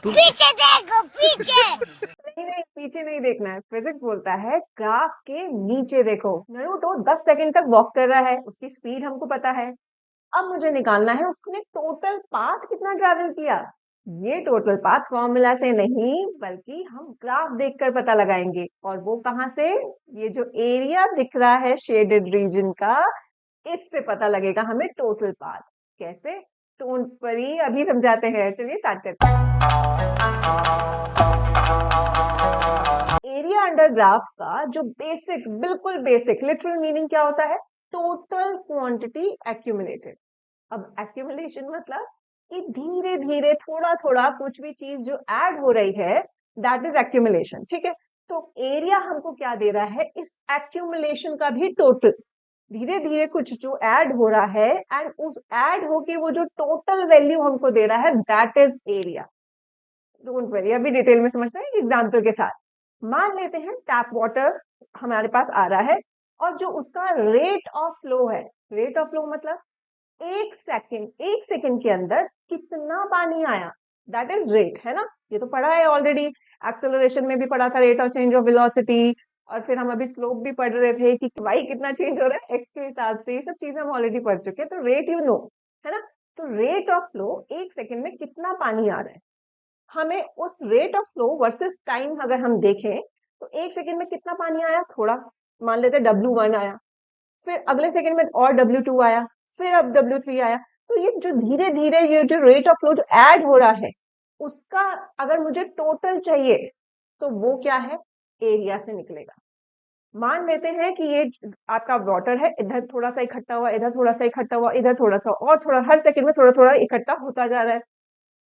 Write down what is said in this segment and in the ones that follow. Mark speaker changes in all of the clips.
Speaker 1: तुम
Speaker 2: पीछे देखो पीछे।
Speaker 3: नहीं नहीं, पीछे नहीं देखना है। फिजिक्स बोलता है ग्राफ के नीचे देखो। नरूटो 10 सेकंड तक वॉक कर रहा है, उसकी स्पीड हमको पता है। अब मुझे निकालना है उसने टोटल पाथ कितना ट्रैवल किया। ये टोटल पाथ फॉर्मूला से नहीं बल्कि हम ग्राफ देखकर पता लगाएंगे। और वो कहाँ से? ये जो एरिया दिख रहा है शेडेड रीजन का, इससे पता लगेगा हमें टोटल पाथ। कैसे? तो उन पर ही अभी समझाते हैं। चलिए स्टार्ट करते हैं। एरिया अंडर ग्राफ का जो बेसिक, बिल्कुल बेसिक लिटरल मीनिंग क्या होता है? Total quantity accumulated. अब एक्यूमुलेशन मतलब कि धीरे धीरे थोड़ा थोड़ा कुछ भी चीज जो ऐड हो रही है, दैट इज एक्यूमुलेशन। ठीक है, तो एरिया हमको क्या दे रहा है? इस एक्यूमुलेशन का भी टोटल। धीरे धीरे कुछ जो ऐड हो रहा है एंड उस ऐड होके वो जो टोटल वैल्यू हमको दे रहा है, that is area. Don't worry, अभी डिटेल में समझते हैं एग्जाम्पल के साथ। मान लेते हैं टैप वाटर हमारे पास आ रहा है और जो उसका रेट ऑफ फ्लो है, रेट ऑफ फ्लो मतलब एक सेकंड के अंदर कितना पानी आया, दैट इज रेट, है ना? ये तो पढ़ा है ऑलरेडी, एक्सेलरेशन में भी पढ़ा था, rate of change of velocity. और फिर हम अभी स्लोप भी पढ़ रहे थे कि वाई कितना चेंज हो रहा है एक्स के हिसाब से। ये सब चीजें हम ऑलरेडी पढ़ चुके हैं, तो रेट यू नो, है ना? तो रेट ऑफ फ्लो एक सेकंड में कितना पानी आ रहा है, हमें उस rate of flow versus time अगर हम देखें तो एक सेकंड में कितना पानी आया, थोड़ा मान लेते W1 आया, फिर अगले सेकंड में और W2 आया, फिर अब W3 आया। तो ये जो धीरे धीरे ये जो रेट ऑफ फ्लो जो ऐड हो रहा है, उसका अगर मुझे टोटल चाहिए तो वो क्या है? एरिया से निकलेगा। मान लेते हैं कि ये आपका वाटर है, इधर थोड़ा सा इकट्ठा हुआ, इधर थोड़ा सा इकट्ठा हुआ, इधर थोड़ा सा और थोड़ा, हर सेकंड में थोड़ा थोड़ा इकट्ठा होता जा रहा है।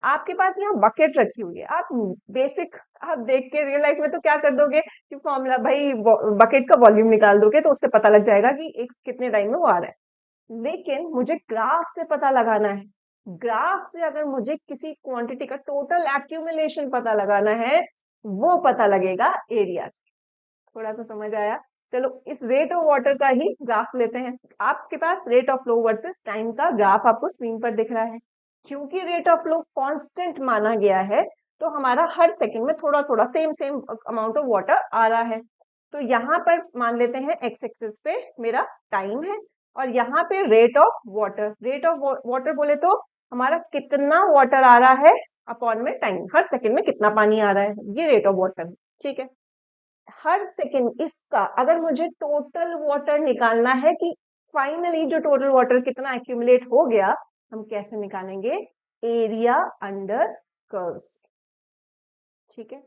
Speaker 3: आपके पास यहाँ बकेट रखी हुई है, आप बेसिक, आप देख के रियल लाइफ में तो क्या कर दोगे कि फॉर्मूला भाई बकेट का वॉल्यूम निकाल दोगे तो उससे पता लग जाएगा कि एक कितने टाइम में वो आ रहा है। लेकिन मुझे ग्राफ से पता लगाना है। ग्राफ से अगर मुझे किसी क्वांटिटी का टोटल एक्यूमुलेशन पता लगाना है, वो पता लगेगा एरिया से। थोड़ा सा समझ आया? चलो इस रेट ऑफ वाटर का ही ग्राफ लेते हैं। आपके पास rate of flow versus time का ग्राफ आपको स्क्रीन पर दिख रहा है। क्योंकि रेट ऑफ फ्लो कांस्टेंट माना गया है, तो हमारा हर सेकंड में थोड़ा थोड़ा same same amount of water आ रहा है। तो यहाँ पर मान लेते हैं एक्स एक्सिस पे मेरा टाइम है और यहाँ पे rate of water. Rate of water बोले तो हमारा कितना वाटर आ रहा है अपॉन में टाइम, हर सेकंड में कितना पानी आ रहा है, ये रेट ऑफ वाटर है। ठीक है, हर सेकंड इसका अगर मुझे टोटल वाटर निकालना है कि फाइनली जो टोटल वाटर कितना एक्यूमुलेट हो गया, हम कैसे निकालेंगे? Area under curve. ठीक है,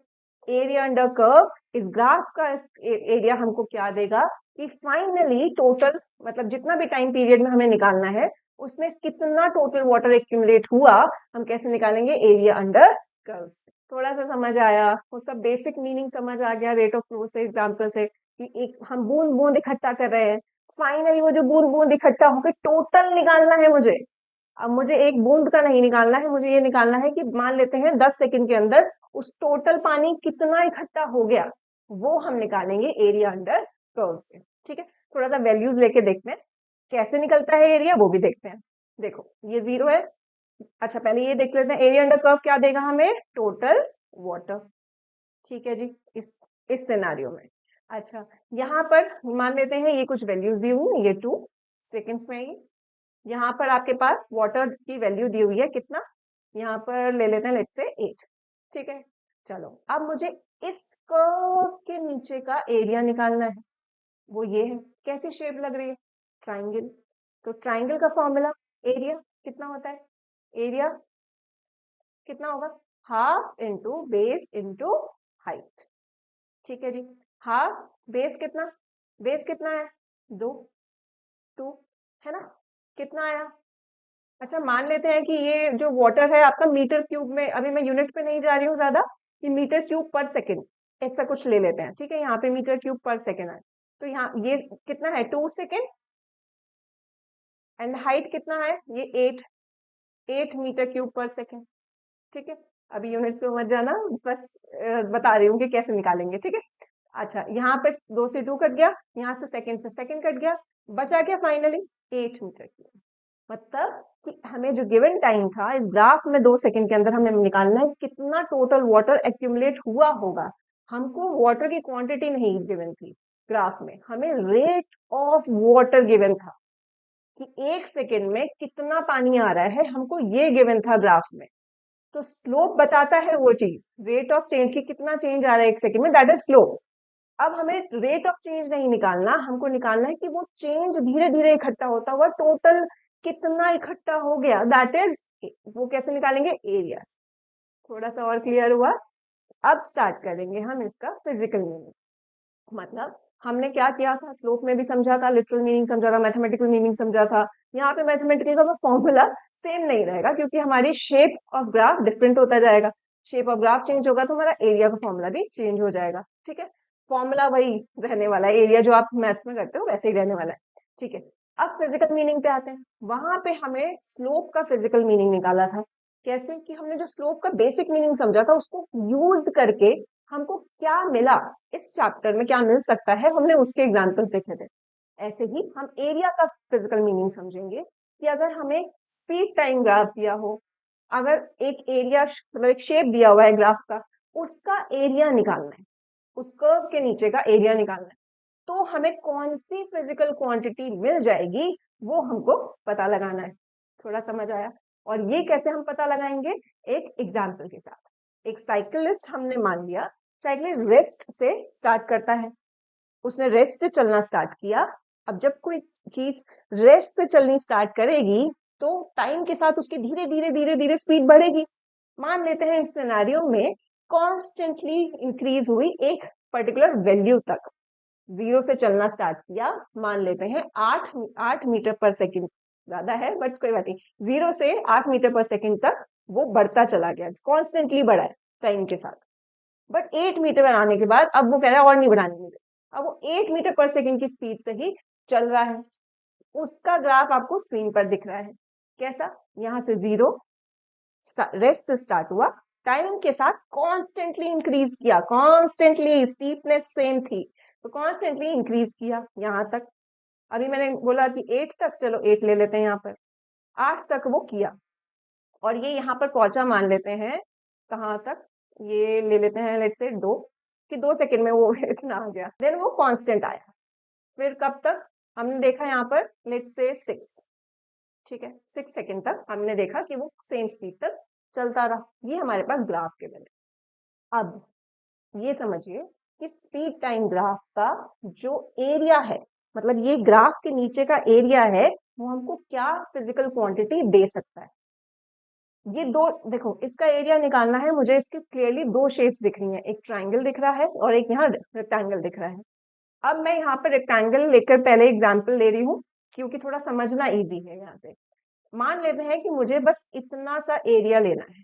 Speaker 3: एरिया अंडर कर्व, इस ग्राफ का एरिया हमको क्या देगा कि फाइनली टोटल मतलब जितना भी टाइम पीरियड में हमें निकालना है उसमें कितना टोटल वाटर एक्यूमुलेट हुआ, हम कैसे निकालेंगे? Area under curve. थोड़ा सा समझ आया? उसका बेसिक मीनिंग समझ आ गया रेट ऑफ फ्लो से, एग्जांपल से, कि एक हम बूंद बूंद इकट्ठा कर रहे हैं, फाइनली वो जो बूंद बूंद इकट्ठा होकर टोटल निकालना है मुझे। अब मुझे एक बूंद का नहीं निकालना है, मुझे ये निकालना है कि मान लेते हैं 10 सेकंड के अंदर उस टोटल पानी कितना इकट्ठा हो गया, वो हम निकालेंगे एरिया अंडर कर्व से। ठीक है, थोड़ा सा वैल्यूज लेके देखते हैं कैसे निकलता है एरिया, वो भी देखते हैं। देखो ये 0 है। अच्छा पहले ये देख लेते हैं एरिया अंडर कर्व क्या देगा हमें? Total water. ठीक है जी, इस सिनेरियो में। अच्छा यहाँ पर मान लेते हैं ये कुछ वैल्यूज दी हुई है, ये 2 सेकेंड्स में आएगी। यहाँ पर आपके पास वाटर की वैल्यू दी हुई है कितना, यहाँ पर ले लेते हैं लेट्स से 8। ठीक है, चलो अब मुझे इस कर्व के नीचे का एरिया निकालना है। वो ये है, कैसी शेप लग रही है? ट्राइंगल। तो ट्राइंगल का फॉर्मूला एरिया कितना होता है? एरिया कितना होगा? Half into base into height. ठीक है जी, हाफ बेस कितना, बेस कितना है? 2, 2, है ना? कितना आया? अच्छा मान लेते हैं कि ये जो वाटर है आपका मीटर क्यूब में, अभी मैं यूनिट पे नहीं जा रही हूँ ज्यादा, कि मीटर क्यूब पर सेकंड ऐसा कुछ ले लेते हैं। ठीक है, यहाँ पे मीटर क्यूब पर सेकंड है, तो यहाँ ये कितना है? 2 सेकंड। एंड हाइट कितना है? ये 8, 8 मीटर क्यूब पर सेकंड। ठीक है, अभी यूनिट्स में मत जाना, बस बता रही हूँ कि कैसे निकालेंगे। ठीक है, अच्छा यहाँ पे 2 से 2 कट गया, यहाँ से सेकंड कट गया, बचा क्या फाइनली? 8 metre cube. मतलब कि हमें जो गिवन टाइम था इस ग्राफ में 2 सेकंड के अंदर हमें निकालना है कितना टोटल वाटर एक्यूमुलेट हुआ होगा। हमको वाटर की क्वांटिटी नहीं गिवन थी ग्राफ में, हमें रेट ऑफ वाटर गिवन था कि 1 सेकंड में कितना पानी आ रहा है, हमको ये गिवन था ग्राफ में। तो स्लोप बताता है वो चीज, रेट ऑफ चेंज की कितना चेंज आ रहा है 1 सेकंड में, दैट इज स्लोप। अब हमें रेट ऑफ चेंज नहीं निकालना, हमको निकालना है कि वो चेंज धीरे धीरे इकट्ठा होता हुआ टोटल कितना इकट्ठा हो गया, दैट इज, वो कैसे निकालेंगे, एरियाज। थोड़ा सा और क्लियर हुआ। अब स्टार्ट करेंगे हम इसका फिजिकल मीनिंग। मतलब हमने क्या किया था, स्लोप में भी समझा था, लिटरल मीनिंग समझा था, मैथमेटिकल मीनिंग समझा था। यहाँ पे मैथमेटिकल का फॉर्मूला सेम नहीं रहेगा क्योंकि हमारी शेप ऑफ ग्राफ डिफरेंट होता जाएगा। शेप ऑफ ग्राफ चेंज होगा तो हमारा एरिया का फॉर्मूला भी चेंज हो जाएगा। ठीक है, फॉर्मूला वही रहने वाला है, एरिया जो आप मैथ्स में करते हो वैसे ही रहने वाला है। ठीक है, अब फिजिकल मीनिंग पे आते हैं। वहां पे हमें स्लोप का फिजिकल मीनिंग निकाला था। कैसे कि हमने जो स्लोप का बेसिक मीनिंग समझा था उसको यूज करके हमको क्या मिला, इस चैप्टर में क्या मिल सकता है, हमने उसके एग्जांपल्स देखे थे। ऐसे ही हम एरिया का फिजिकल मीनिंग समझेंगे कि अगर हमें स्पीड टाइम ग्राफ दिया हो, अगर एक एरिया मतलब एक शेप दिया हुआ है ग्राफ का, उसका एरिया निकालना है, उस कर्व के नीचे का एरिया निकालना है, तो हमें कौन सी फिजिकल क्वांटिटी मिल जाएगी वो हमको पता लगाना है। थोड़ा समझ आया? और ये कैसे हम पता लगाएंगे, एक एग्जाम्पल के साथ। एक साइकिलिस्ट हमने मान लिया, साइकिलिस्ट रेस्ट से स्टार्ट करता है, उसने रेस्ट से चलना स्टार्ट किया। अब जब कोई चीज रेस्ट से चलनी स्टार्ट करेगी तो टाइम के साथ उसकी धीरे धीरे धीरे धीरे स्पीड बढ़ेगी। मान लेते हैं इस सिनेरियो में कॉन्स्टेंटली इंक्रीज हुई एक पर्टिकुलर वैल्यू तक, 0 से चलना स्टार्ट किया, मान लेते हैं 8 मीटर पर सेकंड, ज्यादा है बट कोई बात नहीं, 0 से 8 मीटर पर सेकंड तक वो बढ़ता चला गया, कॉन्स्टेंटली बढ़ा है टाइम के साथ। बट 8 मीटर बनाने के बाद अब वो कह रहा है और नहीं बढ़ानी मुझे, अब वो 8 मीटर पर सेकंड की स्पीड से ही चल रहा है। उसका ग्राफ आपको स्क्रीन पर दिख रहा है। कैसा, यहां से 0 रेस्ट से स्टार्ट हुआ, टाइम के साथ कॉन्स्टेंटली इंक्रीज किया, कॉन्स्टेंटली, स्टीपनेस सेम थी तो कॉन्स्टेंटली इंक्रीज किया यहां तक। अभी मैंने बोला कि 8 तक, चलो 8 ले लेते हैं, यहाँ पर 8 तक वो किया और ये यहाँ पर पहुंचा, मान लेते हैं कहाँ तक, ये ले लेते हैं लेट्स से 2, कि 2 सेकंड में वो इतना आ गया, देन वो कांस्टेंट आया। फिर कब तक, हमने देखा यहाँ पर लेट्स से 6, ठीक है, 6 सेकंड तक हमने देखा कि वो सेम स्पीड तक चलता रहा। ये हमारे पास ग्राफ के बने। अब ये समझिए कि स्पीड टाइम ग्राफ का जो एरिया है, मतलब ये ग्राफ के नीचे का एरिया है, वो हमको क्या फिजिकल क्वांटिटी दे सकता है। ये दो देखो, इसका एरिया निकालना है मुझे, इसके क्लियरली 2 शेप्स दिख रही हैं, एक ट्राइंगल दिख रहा है और एक यहाँ रेक्टेंगल दिख रहा है। अब मैं यहाँ पर रेक्टेंगल लेकर पहले एग्जांपल ले रही हूँ क्योंकि थोड़ा समझना इजी है। यहाँ से मान लेते हैं कि मुझे बस इतना सा एरिया लेना है,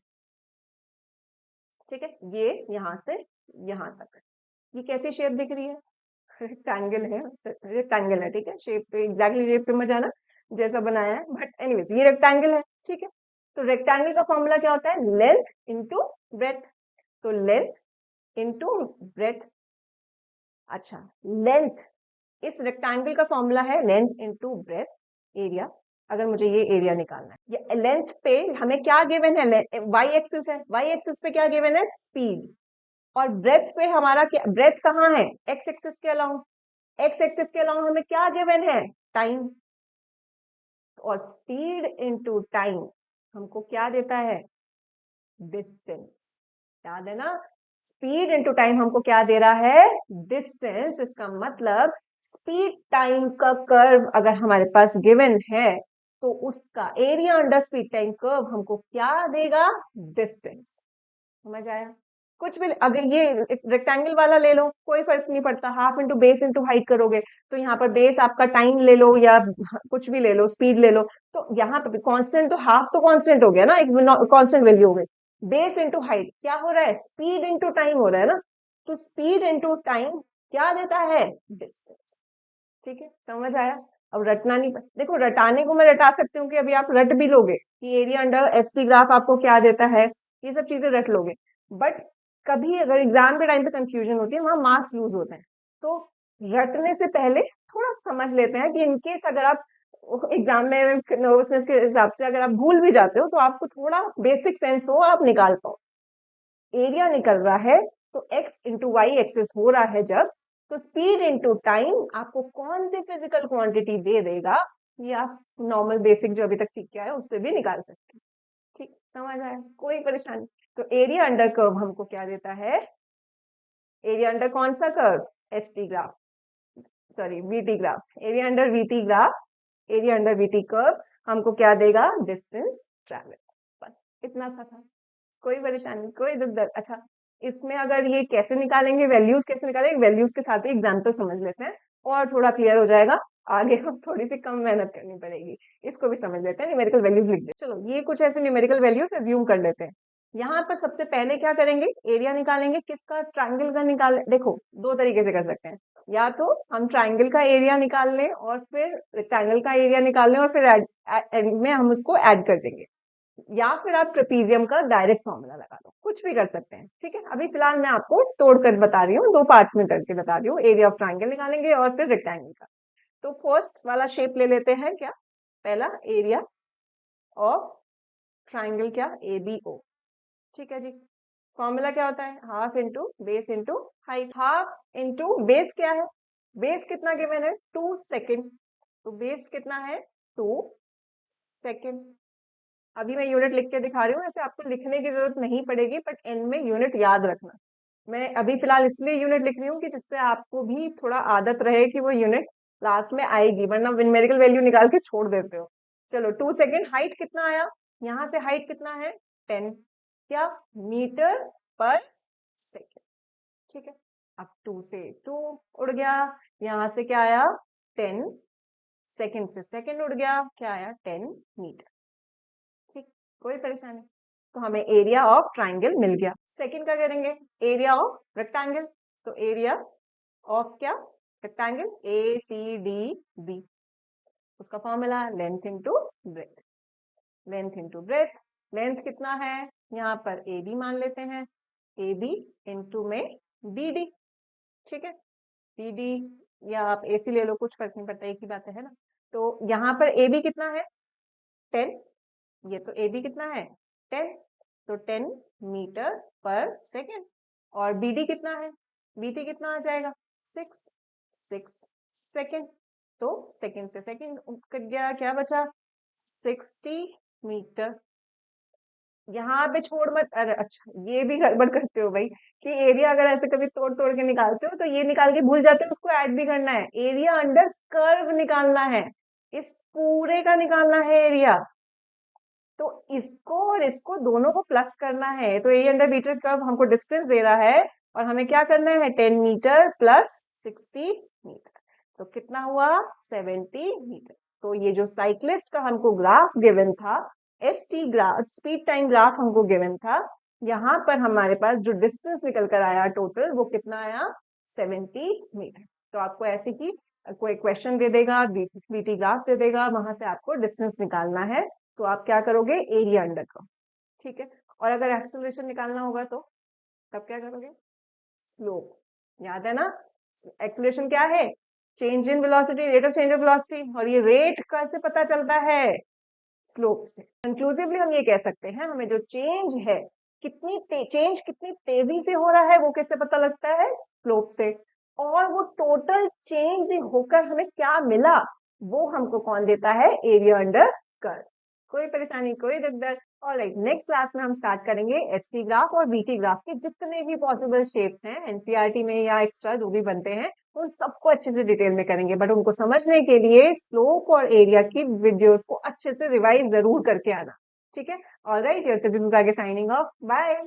Speaker 3: ठीक है, ये यहाँ से यहाँ तक। ये कैसी शेप दिख रही है, रेक्टेंगल है, रेक्टेंगल है, ठीक है, शेप पे एग्जैक्टली शेप पे मत जाना जैसा बनाया है, बट एनीवेज ये रेक्टेंगल है, ठीक है। तो रेक्टेंगल का फॉर्मूला क्या होता है, लेंथ इंटू ब्रेथ। तो लेंथ इंटू ब्रेथ, अच्छा लेंथ, इस रेक्टेंगल का फॉर्मूला है लेंथ इंटू ब्रेथ एरिया। अगर मुझे ये एरिया निकालना है, ये लेंथ पे हमें क्या गिवन है, वाई एक्सिस है, वाई एक्सिस पे क्या गिवन है, स्पीड। और ब्रेथ पे हमारा क्या, ब्रेथ कहाँ है, एक्स एक्सिस के अलाउंग, एक्स एक्सिस के अलाउंग हमें क्या गिवन है, टाइम। और स्पीड इनटू टाइम हमको क्या देता है, डिस्टेंस। याद है ना, स्पीड इनटू टाइम हमको क्या दे रहा है, डिस्टेंस। इसका मतलब स्पीड टाइम का कर्व अगर हमारे पास गिवन है तो उसका area under speed time curve हमको क्या देगा, डिस्टेंस। समझ आया? कुछ भी, अगर ये रेक्टेंगल वाला ले लो कोई फर्क नहीं पड़ता, half into base into height करोगे तो यहाँ पर बेस आपका टाइम ले लो या कुछ भी ले लो, स्पीड ले लो, तो यहाँ पर कांस्टेंट तो हाफ तो कांस्टेंट हो गया ना, एक कांस्टेंट वैल्यू हो गई। बेस इंटू हाइट क्या हो रहा है, स्पीड इंटू टाइम हो रहा है ना, तो स्पीड इंटू टाइम क्या देता है, डिस्टेंस। ठीक है, समझ आया? अब रटना नहीं, देखो रटाने को मैं रटा सकती हूँ कि अभी आप रट भी लोगे कि एरिया अंडर एसटी ग्राफ आपको क्या देता है, ये सब चीजें रट लोगे। बट कभी अगर एग्जाम के टाइम पे कंफ्यूजन होती है, वहां मार्क्स लूज होते हैं, तो रटने से पहले थोड़ा समझ लेते हैं कि इनकेस अगर आप एग्जाम में नर्वसनेस के हिसाब से अगर आप भूल भी जाते हो तो आपको थोड़ा बेसिक सेंस हो, आप निकाल पाओ। एरिया निकल रहा है तो x इंटू वाई एक्सेस हो रहा है जब, तो स्पीड इंटू टाइम आपको कौन सी फिजिकल क्वांटिटी दे देगा, ये आप नॉर्मल बेसिक जो अभी तक सीख के आए उससे भी निकाल सकते हैं। ठीक, समझ आया, कोई परेशानी? तो एरिया अंडर कर्व हमको क्या देता है, एरिया अंडर कौन सा curve, ST graph, sorry VT graph, area under VT graph, area under VT curve हमको क्या देगा, डिस्टेंस ट्रैवल। बस इतना सा था, कोई परेशानी, कोई दुख दर्द। अच्छा, इसमें अगर ये कैसे निकालेंगे, वैल्यूज कैसे निकालेंगे, वैल्यूज के साथ ही एग्जाम्पल समझ लेते हैं और थोड़ा क्लियर हो जाएगा। आगे हम थोड़ी सी कम मेहनत करनी पड़ेगी, इसको भी समझ लेते हैं। न्यूमेरिकल वैल्यूज लिख दे, चलो ये कुछ ऐसे न्यूमेरिकल वैल्यूज एज्यूम कर लेते हैं। यहाँ पर सबसे पहले क्या करेंगे, एरिया निकालेंगे, किसका, ट्राइंगल का निकाल। देखो दो तरीके से कर सकते हैं, या तो हम ट्राइंगल का एरिया निकाल लें और फिर रेक्टेंगल का एरिया निकाल लें और फिर एंड में हम उसको ऐड कर देंगे, या फिर आप ट्रेपीजियम का डायरेक्ट फॉर्मूला लगा दो, कुछ भी कर सकते हैं। ठीक है, अभी फिलहाल मैं आपको तोड़कर बता रही हूँ, दो पार्ट्स में करके बता रही हूँ। एरिया ऑफ ट्राइंगल निकालेंगे और फिर रेक्टेंगल का। तो फर्स्ट वाला शेप ले लेते हैं, क्या, पहला एरिया ऑफ ट्राइंगल, क्या, ABO। ठीक है जी, फॉर्मूला क्या होता है, half into base into height. Half into base क्या है, बेस कितना गिवन है, 2 सेकेंड, तो बेस कितना है, 2 सेकेंड। अभी मैं यूनिट लिख के दिखा रही हूँ, ऐसे आपको लिखने की जरूरत नहीं पड़ेगी, बट एंड में यूनिट याद रखना। मैं अभी फिलहाल इसलिए यूनिट लिख रही हूँ कि जिससे आपको भी थोड़ा आदत रहे कि वो यूनिट लास्ट में आएगी, वरना न्यूमेरिकल वैल्यू निकाल के छोड़ देते हो। चलो 2 सेकेंड, हाइट कितना आया, यहाँ से हाइट कितना है, 10, क्या, मीटर पर सेकेंड। ठीक है, अब 2 से 2 उड़ गया, यहाँ से क्या आया, 10, सेकेंड से सेकेंड उड़ गया, क्या आया, 10 मीटर। ठीक, कोई परेशानी? तो हमें एरिया ऑफ ट्राइंगल मिल गया। सेकंड क्या करेंगे, एरिया ऑफ रेक्टेंगल। तो एरिया ऑफ क्या, रेक्टेंगल, ACDB, उसका formula length into breadth, length into breadth. Length कितना है, यहाँ पर AB मान लेते हैं, AB इंटू में BD। ठीक है, BD या आप AC ले लो, कुछ फर्क नहीं पड़ता, एक ही बात है ना। तो यहाँ पर AB कितना है, 10, ये तो AB कितना है, 10, तो 10 मीटर पर सेकेंड। और BD कितना है, BT कितना आ जाएगा, 6 सेकेंड। तो सेकेंड से सेकेंड कट गया, क्या बचा, 60 मीटर। यहाँ पे छोड़ मत, अरे अच्छा ये भी गड़बड़ करते हो भाई, कि एरिया अगर ऐसे कभी तोड़ तोड़ के निकालते हो तो ये निकाल के भूल जाते हो, उसको ऐड भी करना है। एरिया अंडर कर्व निकालना है, इस पूरे का निकालना है एरिया, तो इसको और इसको दोनों को प्लस करना है। तो एरिया अंडर मीटर कर्व हमको डिस्टेंस दे रहा है और हमें क्या करना है, 10 मीटर प्लस 60 मीटर, तो कितना हुआ, 70 मीटर। तो ये जो साइक्लिस्ट का हमको ग्राफ गिवन था, ST graph, speed time graph हमको गिवन था, यहाँ पर हमारे पास जो डिस्टेंस निकल कर आया टोटल, वो कितना आया, 70 मीटर। तो आपको ऐसे की कोई क्वेश्चन दे देगा, बीटी ग्राफ दे देगा, वहां से आपको डिस्टेंस निकालना है, तो आप क्या करोगे, एरिया अंडर कर्व। ठीक है, और अगर एक्सेलरेशन निकालना होगा तो तब क्या करोगे, स्लोप, याद है ना, एक्सेलरेशन क्या है, change in velocity, rate of change of velocity, और ये रेट कैसे पता चलता है, स्लोप से। कंक्लूसिवली हम ये कह सकते हैं, हमें जो चेंज है, चेंज कितनी तेजी से हो रहा है, वो कैसे पता लगता है, स्लोप से। और वो टोटल चेंज होकर हमें क्या मिला, वो हमको कौन देता है, एरिया अंडर कर्व। कोई परेशानी, कोई दिक्कत? ऑलराइट, नेक्स्ट क्लास में हम स्टार्ट करेंगे एसटी ग्राफ और बीटी ग्राफ के जितने भी पॉसिबल शेप्स हैं एनसीईआरटी में या एक्स्ट्रा जो भी बनते हैं, उन सबको अच्छे से डिटेल में करेंगे। बट उनको समझने के लिए स्लोप और एरिया की वीडियोस को अच्छे से रिवाइज जरूर करके आना। ठीक है, alright, your signing off, bye.